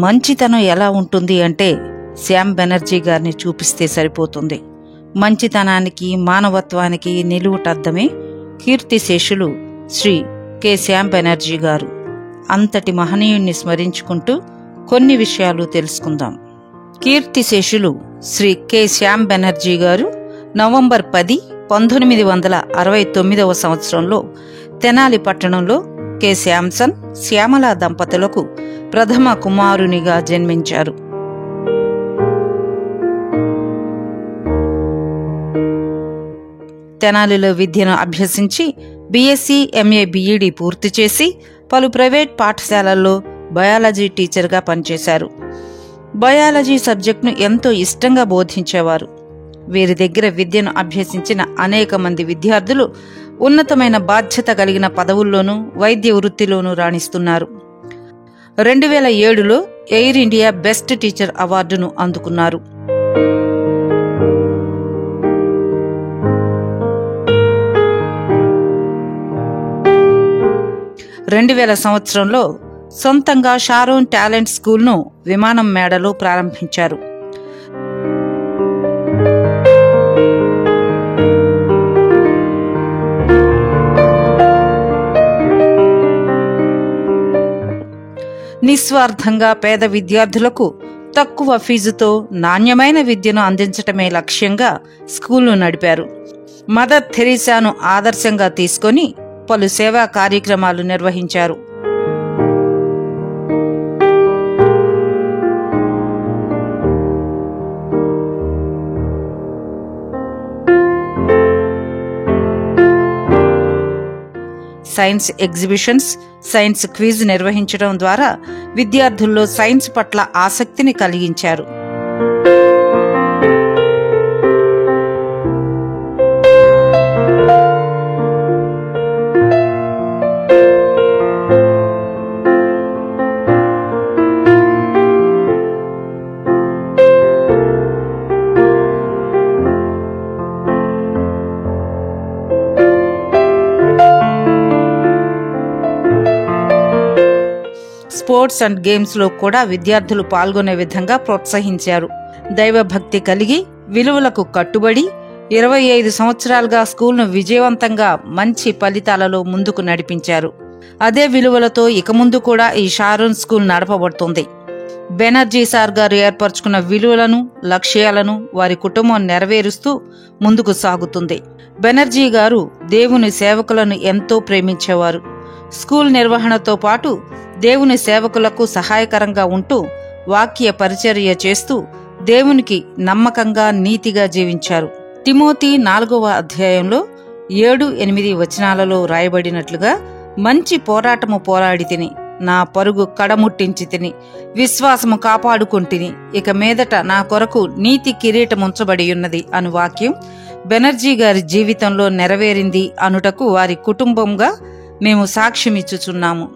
మంచితనం ఎలా ఉంటుంది అంటే శ్యామ్ బెనర్జీ గారిని చూపిస్తే సరిపోతుంది. మంచితనానికి, మానవత్వానికి నిలువుటద్దమే కీర్తిశేషులు శ్రీ కె. శ్యామ్ బెనర్జీ గారు. అంతటి మహనీయుణ్ణి స్మరించుకుంటూ కొన్ని విషయాలు తెలుసుకుందాం. కీర్తిశేషులు శ్రీ కె. శ్యామ్ బెనర్జీ గారు నవంబర్ 10, 1969 సంవత్సరంలో తెనాలి పట్టణంలో కె. శ్యామ్సన్, శ్యామల దంపతులకు ప్రథమ కుమారునిగా జన్మించారు. తెనాలిలో విద్యను అభ్యసించి బిఎస్సి, ఎంఏ, బిఈడి పూర్తి చేసి పలు ప్రైవేట్ పాఠశాలల్లో బయాలజీ టీచర్గా పనిచేశారు. బయాలజీ సబ్జెక్టును ఎంతో ఇష్టంగా బోధించేవారు. వీరి దగ్గర విద్యను అభ్యసించిన అనేక మంది విద్యార్థులు ఉన్నతమైన బాధ్యత కలిగిన పదవుల్లోనూ వైద్య వృత్తిలోనూ రాణిస్తున్నారు. 2007లో ఎయిర్ ఇండియా బెస్ట్ టీచర్ అవార్డును అందుకున్నారు. సంవత్సరంలో సొంతంగా షారోన్ టాలెంట్ స్కూల్ను విమానం మేడలో ప్రారంభించారు. నిస్వార్థంగా పేద విద్యార్థులకు తక్కువ ఫీజుతో నాణ్యమైన విద్యను అందించటమే లక్ష్యంగా స్కూల్ను నడిపారు. మదర్ థెరిసాను ఆదర్శంగా తీసుకొని పలు సేవా కార్యక్రమాలు నిర్వహించారు. సైన్స్ ఎగ్జిబిషన్స్, సైన్స్ క్విజ్ నిర్వహించడం ద్వారా విద్యార్థుల్లో సైన్స్ పట్ల ఆసక్తిని కలిగించారు. స్పోర్ట్స్ అండ్ గేమ్స్ లో కూడా విద్యార్థులు పాల్గొనే విధంగా ప్రోత్సహించారు. దైవభక్తి కలిగి విలువలకు కట్టుబడి 25 సంవత్సరాలుగా స్కూల్ను విజయవంతంగా మంచి ఫలితాలలో ముందుకు నడిపించారు. అదే విలువలతో ఇక ముందు కూడా ఈ షారోన్ స్కూల్ నడపబడుతుంది. బెనర్జీ సార్ గారు ఏర్పరచుకున్న విలువలను, లక్ష్యాలను వారి కుటుంబం నెరవేరుస్తూ ముందుకు సాగుతుంది. బెనర్జీ గారు దేవుని సేవకులను ఎంతో ప్రేమించేవారు. స్కూల్ నిర్వహణతో పాటు దేవుని సేవకులకు సహాయకరంగా ఉంటూ వాక్య పరిచర్య చేస్తూ దేవునికి నమ్మకంగా, నీతిగా జీవించారు. తిమోతి 4వ అధ్యాయంలో 7-8 వచనాలలో రాయబడినట్లుగా, మంచి పోరాటము పోరాడి తిని, నా పరుగు కడముట్టించి తిని, విశ్వాసము కాపాడుకుంటిని, ఇక మీదట నా కొరకు నీతి కిరీటముంచబడి ఉన్నది అను వాక్యం బెనర్జీ గారి జీవితంలో నెరవేరింది అనుటకు వారి కుటుంబంగా మేము సాక్ష్యమిచ్చుచున్నాము.